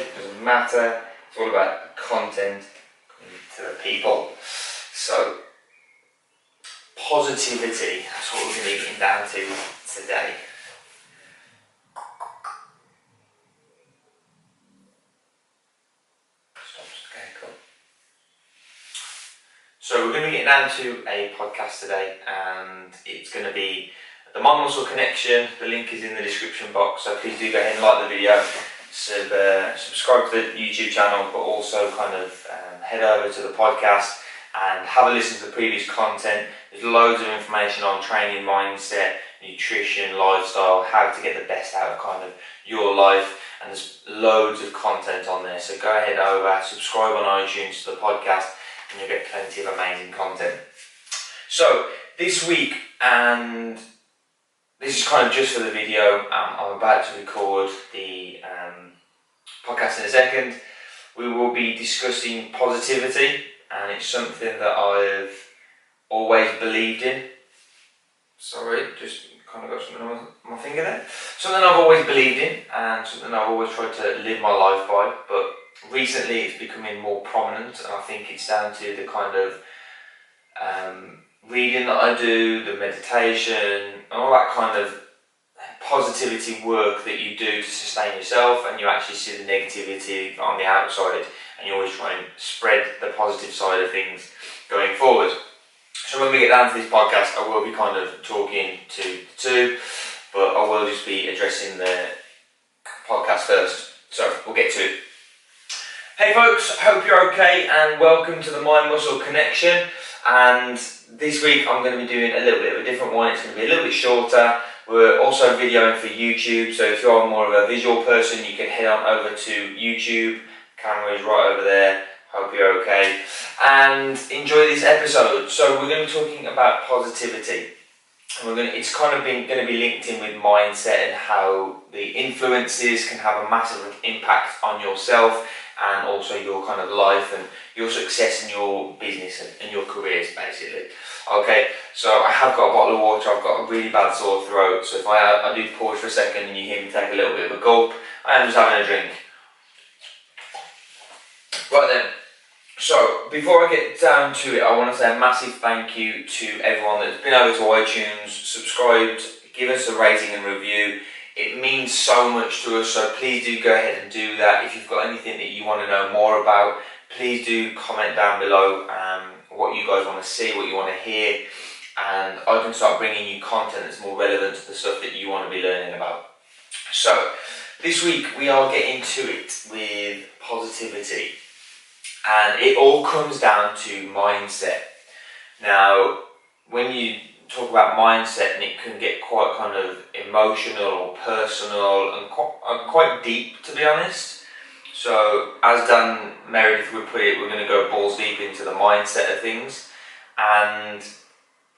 it doesn't matter. It's all about content to the people. So, positivity, that's what we're going to be getting down to today. Okay, cool. So we're going to be getting down to a podcast today, and it's going to be the Mind Muscle Connection. The link is in the description box, so please do go ahead and like the video, subscribe to the YouTube channel, but also kind of head over to the podcast and have a listen to the previous content. There's loads of information on training, mindset, nutrition, lifestyle, how to get the best out of kind of your life, and there's loads of content on there. So go ahead over, subscribe on iTunes to the podcast, and you'll get plenty of amazing content. So this week, and this is kind of just for the video, I'm about to record the podcast in a second. We will be discussing positivity, and it's something that I've always believed in. Sorry, just kind of got something on my finger there. Something I've always believed in, and something I've always tried to live my life by, but recently it's becoming more prominent, and I think it's down to the kind of reading that I do, the meditation, and all that kind of positivity work that you do to sustain yourself, and you actually see the negativity on the outside, and you always try and spread the positive side of things going forward. So when we get down to this podcast, I will be kind of talking to the two, but I will just be addressing the podcast first. So we'll get to it. Hey folks, hope you're okay, and welcome to the Mind Muscle Connection. And this week I'm going to be doing a little bit of a different one. It's going to be a little bit shorter. We're also videoing for YouTube, so if you're more of a visual person, you can head on over to YouTube. Camera is right over there. Hope you're okay, and enjoy this episode. So we're going to be talking about positivity, and it's kind of going to be linked in with mindset and how the influences can have a massive impact on yourself and also your kind of life and your success in your business and your careers, basically. Okay, so I have got a bottle of water. I've got a really bad sore throat, so if I do pause for a second and you hear me take a little bit of a gulp, I am just having a drink. Right then, so before I get down to it, I want to say a massive thank you to everyone that's been over to iTunes, subscribed, give us a rating and review. It means so much to us, so please do go ahead and do that. If you've got anything that you want to know more about, please do comment down below what you guys want to see, what you want to hear, and I can start bringing you content that's more relevant to the stuff that you want to be learning about. So, this week we are getting to it with positivity, and it all comes down to mindset. Now, when you talk about mindset, and it can get quite kind of emotional or personal and quite deep, to be honest. So, as Dan Meredith would put it, we're going to go balls deep into the mindset of things, and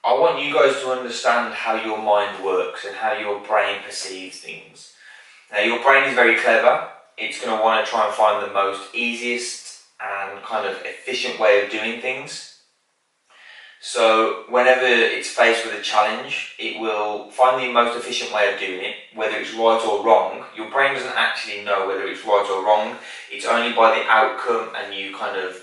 I want you guys to understand how your mind works and how your brain perceives things. Now, your brain is very clever. It's going to want to try and find the most easiest and kind of efficient way of doing things. So whenever it's faced with a challenge, it will find the most efficient way of doing it, whether it's right or wrong. Your brain doesn't actually know whether it's right or wrong. It's only by the outcome and you kind of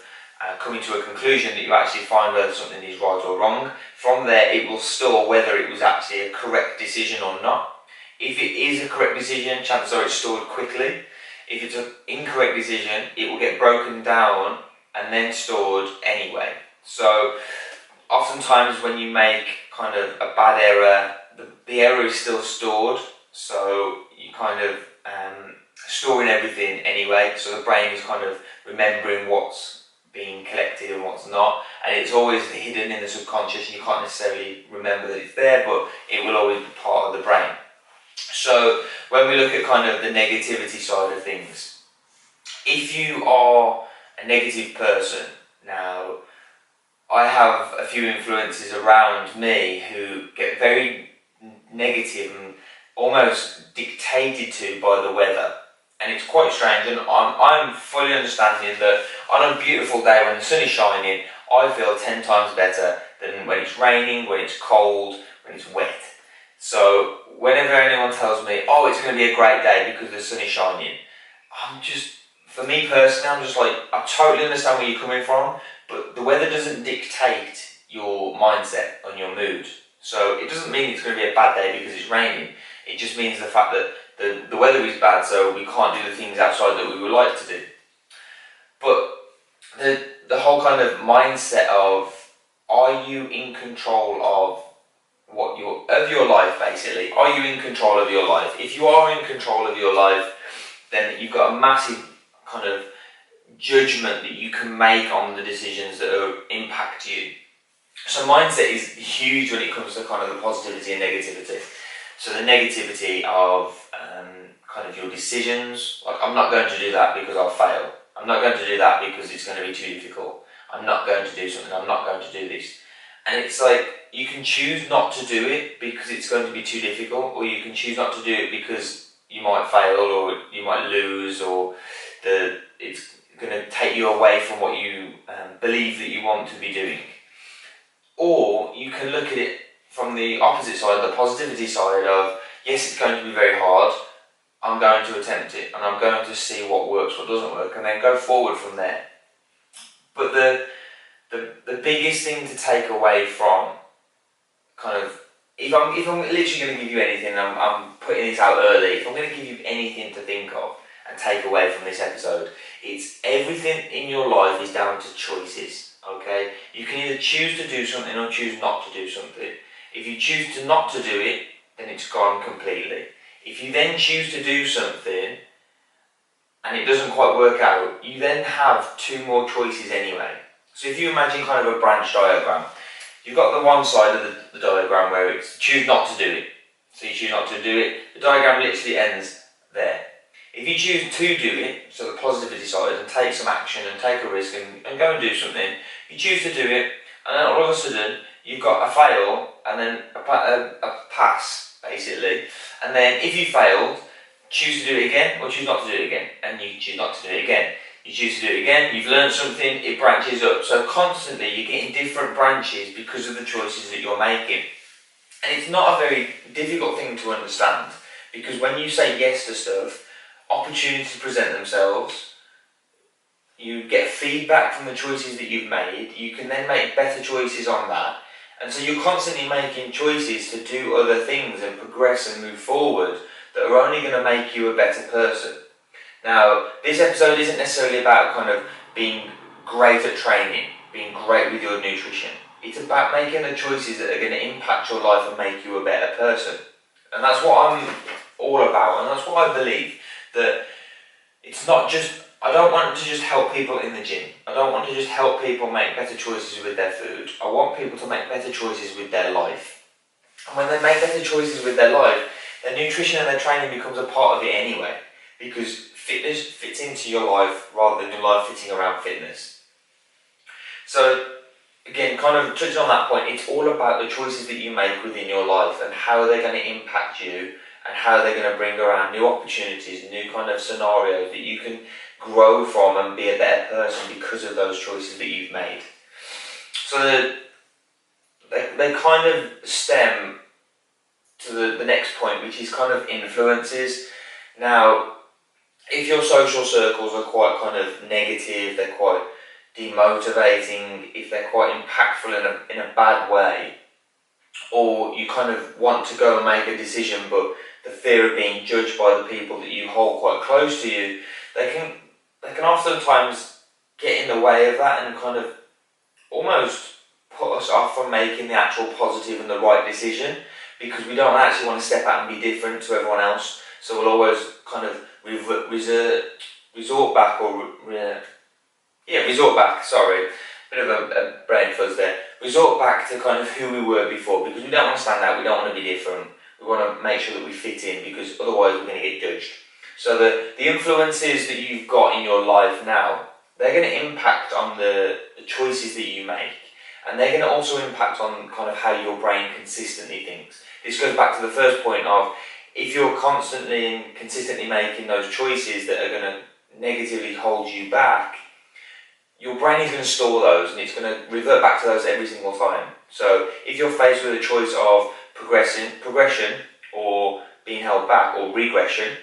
coming to a conclusion that you actually find whether something is right or wrong. From there, it will store whether it was actually a correct decision or not. If it is a correct decision, chances are it's stored quickly. If it's an incorrect decision, it will get broken down and then stored anyway. So oftentimes when you make kind of a bad error, the error is still stored, so you kind of storing everything anyway, so the brain is kind of remembering what's being collected and what's not, and it's always hidden in the subconscious, and you can't necessarily remember that it's there, but it will always be part of the brain. So when we look at kind of the negativity side of things, if you are a negative person, now I have a few influences around me who get very negative and almost dictated to by the weather, and it's quite strange, and I'm fully understanding that on a beautiful day when the sun is shining, I feel 10 times better than when it's raining, when it's cold, when it's wet. So whenever anyone tells me, oh, it's going to be a great day because the sun is shining, I'm just for me personally, I'm just like, I totally understand where you're coming from, but the weather doesn't dictate your mindset on your mood. So it doesn't mean it's going to be a bad day because it's raining. It just means the fact that the weather is bad, so we can't do the things outside that we would like to do. But the whole kind of mindset of, are you in control of your life, basically? Are you in control of your life? If you are in control of your life, then you've got a massive kind of judgment that you can make on the decisions that impact you. So mindset is huge when it comes to kind of the positivity and negativity. So the negativity of kind of your decisions, like, I'm not going to do that because I'll fail. I'm not going to do that because it's going to be too difficult. I'm not going to do something, I'm not going to do this. And it's like, you can choose not to do it because it's going to be too difficult, or you can choose not to do it because you might fail, or you might lose, or it's going to take you away from what you believe that you want to be doing. Or you can look at it from the opposite side, the positivity side of, yes, it's going to be very hard, I'm going to attempt it, and I'm going to see what works, what doesn't work, and then go forward from there. But the biggest thing to take away from kind of, if I'm literally going to give you anything, I'm putting this out early, if I'm going to give you anything to think of and take away from this episode, it's everything in your life is down to choices, okay? You can either choose to do something or choose not to do something. If you choose to not to do it, then it's gone completely. If you then choose to do something and it doesn't quite work out, you then have two more choices anyway. So if you imagine kind of a branch diagram, you've got the one side of the diagram where it's choose not to do it. So you choose not to do it, the diagram literally ends there. If you choose to do it, so the positivity side, and take some action and take a risk and go and do something, you choose to do it, and then all of a sudden you've got a fail and then a pass, basically. And then if you failed, choose to do it again or choose not to do it again, and you choose not to do it again. You choose to do it again, you've learned something, it branches up. So constantly you're getting different branches because of the choices that you're making. And it's not a very difficult thing to understand, because when you say yes to stuff, opportunities present themselves, you get feedback from the choices that you've made, you can then make better choices on that. And so you're constantly making choices to do other things and progress and move forward that are only going to make you a better person. Now, this episode isn't necessarily about kind of being great at training, being great with your nutrition. It's about making the choices that are going to impact your life and make you a better person. And that's what I'm all about, and that's what I believe. That it's not just, I don't want to just help people in the gym. I don't want to just help people make better choices with their food. I want people to make better choices with their life. And when they make better choices with their life, their nutrition and their training becomes a part of it anyway. Because fitness fits into your life rather than your life fitting around fitness. So again, kind of touching on that point, it's all about the choices that you make within your life and how they're going to impact you and how they're going to bring around new opportunities, new kind of scenarios that you can grow from and be a better person because of those choices that you've made. So they kind of stem to the next point, which is kind of influences. Now, if your social circles are quite kind of negative, they're quite demotivating, if they're quite impactful in a bad way, or you kind of want to go and make a decision but the fear of being judged by the people that you hold quite close to you, they can oftentimes get in the way of that and kind of almost put us off from making the actual positive and the right decision, because we don't actually want to step out and be different to everyone else. So we'll always kind of resort back, sorry, bit of a brain fuzz there. Resort back to kind of who we were before, because we don't want to stand out, we don't want to be different. We want to make sure that we fit in, because otherwise we're going to get judged. So the influences that you've got in your life now, they're going to impact on the choices that you make. And they're going to also impact on kind of how your brain consistently thinks. This goes back to the first point of, if you're constantly and consistently making those choices that are going to negatively hold you back, your brain is going to store those and it's going to revert back to those every single time. So if you're faced with a choice of progression or being held back or regression,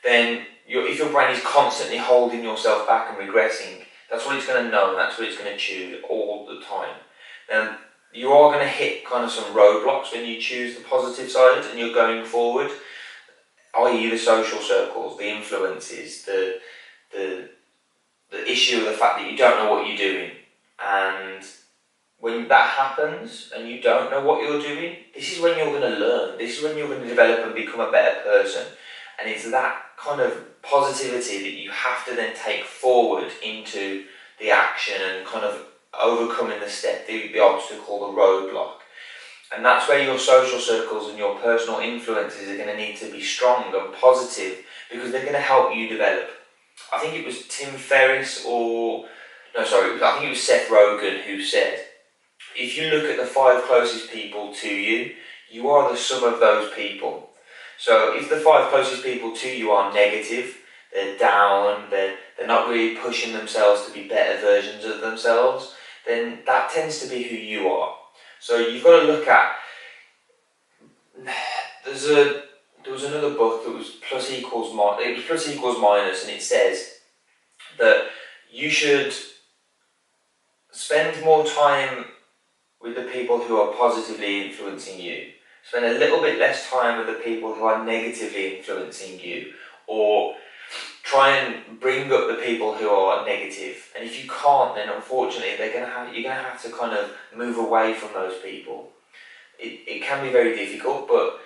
then if your brain is constantly holding yourself back and regressing, that's what it's going to know, and that's what it's going to choose all the time. Then you are going to hit kind of some roadblocks when you choose the positive side and you're going forward, i.e. the social circles, the influences, the issue of the fact that you don't know what you're doing. And when that happens and you don't know what you're doing, this is when you're going to learn. This is when you're going to develop and become a better person. And it's that kind of positivity that you have to then take forward into the action and kind of overcoming the step, the obstacle, the roadblock. And that's where your social circles and your personal influences are going to need to be strong and positive, because they're going to help you develop. I think it was Tim Ferriss I think it was Seth Rogen who said, if you look at the 5 closest people to you, you are the sum of those people. So if the 5 closest people to you are negative, they're down, they're not really pushing themselves to be better versions of themselves, then that tends to be who you are. So you've got to look at, there was another book that was plus equals minus, and it says that you should spend more time with the people who are positively influencing you. Spend a little bit less time with the people who are negatively influencing you, or try and bring up the people who are negative. And if you can't, then unfortunately you're going to have to kind of move away from those people. It can be very difficult, but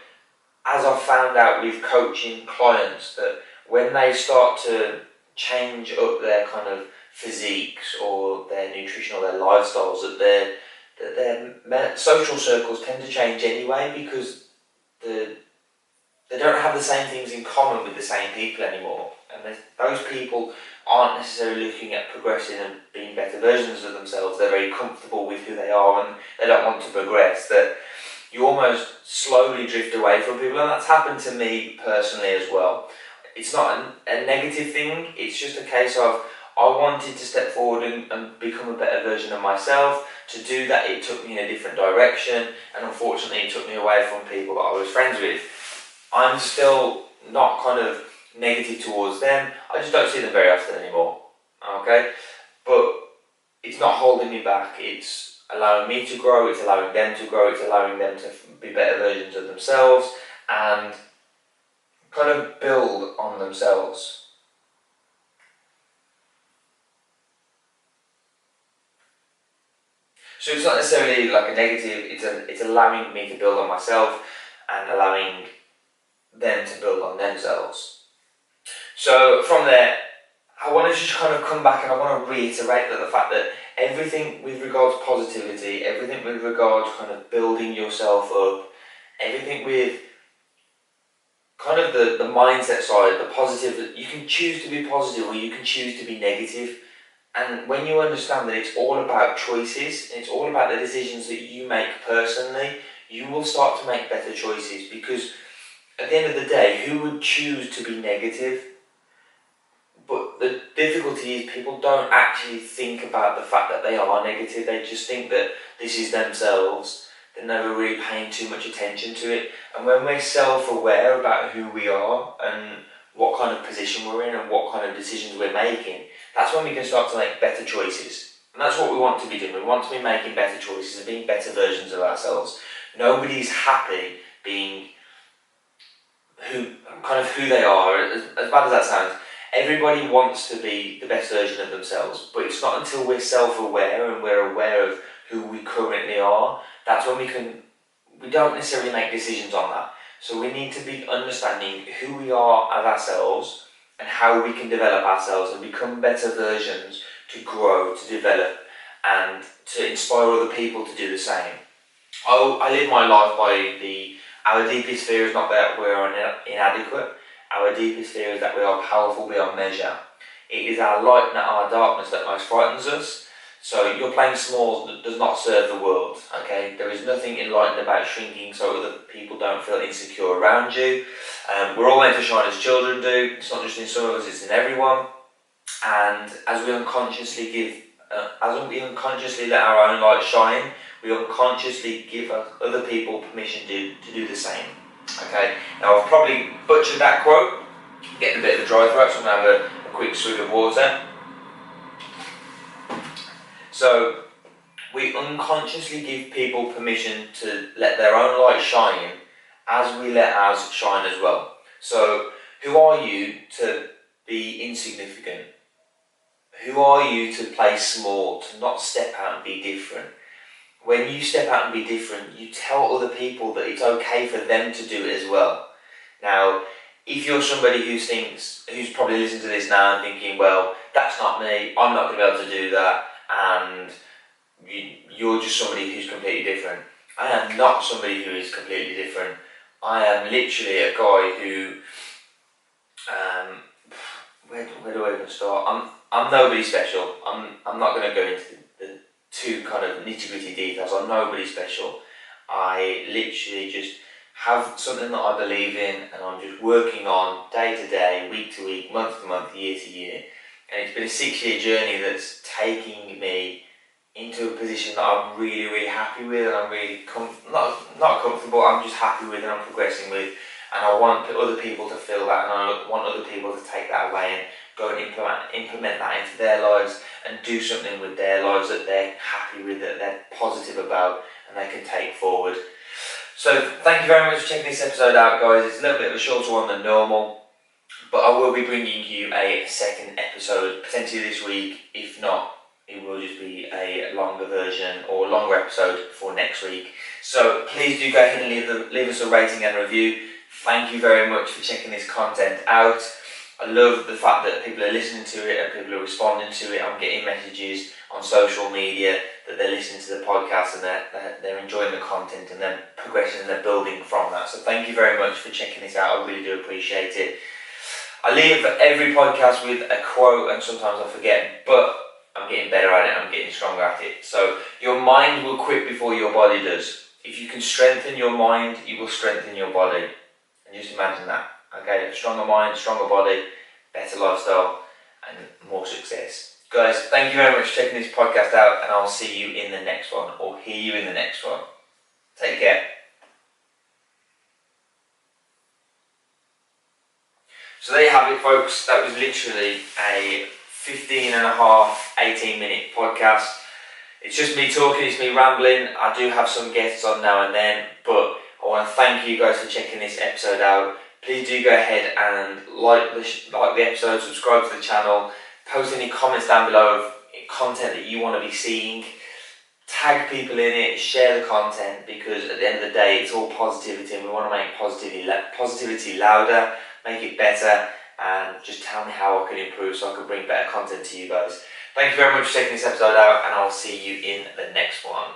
as I've found out with coaching clients, that when they start to change up their kind of physiques or their nutrition or their lifestyles, that their social circles tend to change anyway, because they don't have the same things in common with the same people anymore. And those people aren't necessarily looking at progressing and being better versions of themselves. They're very comfortable with who they are and they don't want to progress. That you almost slowly drift away from people, and that's happened to me personally as well. It's not a negative thing, it's just a case of I wanted to step forward and become a better version of myself. To do that, it took me in a different direction, and unfortunately it took me away from people that I was friends with. I'm still not kind of negative towards them, I just don't see them very often anymore, okay? But it's not holding me back, it's allowing me to grow, it's allowing them to grow, it's allowing them to be better versions of themselves and kind of build on themselves. So it's not necessarily like a negative, it's allowing me to build on myself and allowing them to build on themselves. So from there, I want to just kind of come back and I want to reiterate that the fact that everything with regards to positivity, everything with regards to kind of building yourself up, everything with kind of the mindset side, the positive, that you can choose to be positive or you can choose to be negative. And when you understand that it's all about choices, it's all about the decisions that you make personally, you will start to make better choices, because at the end of the day, who would choose to be negative? But the difficulty is people don't actually think about the fact that they are negative. They just think that this is themselves. They're never really paying too much attention to it. And when we're self-aware about who we are and what kind of position we're in and what kind of decisions we're making, that's when we can start to make better choices. And that's what we want to be doing. We want to be making better choices and being better versions of ourselves. Nobody's happy being who they are, as bad as that sounds. Everybody wants to be the best version of themselves, but it's not until we're self-aware and we're aware of who we currently are, that's when we don't necessarily make decisions on that. So we need to be understanding who we are as ourselves and how we can develop ourselves and become better versions, to grow, to develop, and to inspire other people to do the same. I live my life by our deepest fear is not that we are inadequate. Our deepest fear is that we are powerful beyond measure. It is our light, not our darkness, that most frightens us. So you're playing small does not serve the world, okay? There is nothing enlightened about shrinking so other people don't feel insecure around you. We're all meant to shine as children do. It's not just in some of us, it's in everyone. And as we unconsciously let our own light shine, we unconsciously give other people permission to do the same. Okay, now I've probably butchered that quote, Getting a bit of a dry throat, so I'm going to have a quick swig of water. So we unconsciously give people permission to let their own light shine as we let ours shine as well. So who are you to be insignificant? Who are you to play small, to not step out and be different? When you step out and be different, you tell other people that it's okay for them to do it as well. Now, if you're somebody who's probably listening to this now and thinking, well, that's not me, I'm not going to be able to do that, and you're just somebody who's completely different. I am not somebody who is completely different. I am literally a guy who, where do I even start? I'm nobody special. I'm not going to go into the too kind of nitty-gritty details. I'm nobody special. I literally just have something that I believe in, and I'm just working on day to day, week to week, month to month, year to year. And it's been a 6-year journey that's taking me into a position that I'm really, really happy with, and I'm really not comfortable. I'm just happy with, and I'm progressing with. And I want other people to feel that, and I want other people to take that away and go and implement that into their lives and do something with their lives that they're happy with, that they're positive about, and they can take forward. So thank you very much for checking this episode out, guys. It's a little bit of a shorter one than normal, but I will be bringing you a second episode potentially this week. If not, it will just be a longer version or longer episode for next week. So please do go ahead and leave us a rating and review. Thank you very much for checking this content out. I love the fact that people are listening to it and people are responding to it. I'm getting messages on social media that they're listening to the podcast and they're enjoying the content and they're progressing and they're building from that. So thank you very much for checking this out. I really do appreciate it. I leave every podcast with a quote, and sometimes I forget, but I'm getting better at it. I'm getting stronger at it. So your mind will quit before your body does. If you can strengthen your mind, you will strengthen your body. And just imagine that. Okay, stronger mind, stronger body, better lifestyle, and more success. Guys, thank you very much for checking this podcast out, and I'll see you in the next one, or hear you in the next one. Take care. So there you have it, folks. That was literally a 18-minute podcast. It's just me talking, it's me rambling. I do have some guests on now and then, but I want to thank you guys for checking this episode out. Please do go ahead and like the episode, subscribe to the channel, post any comments down below of content that you want to be seeing. Tag people in it, share the content, because at the end of the day it's all positivity, and we want to make positivity louder, make it better, and just tell me how I can improve so I can bring better content to you guys. Thank you very much for checking this episode out, and I'll see you in the next one.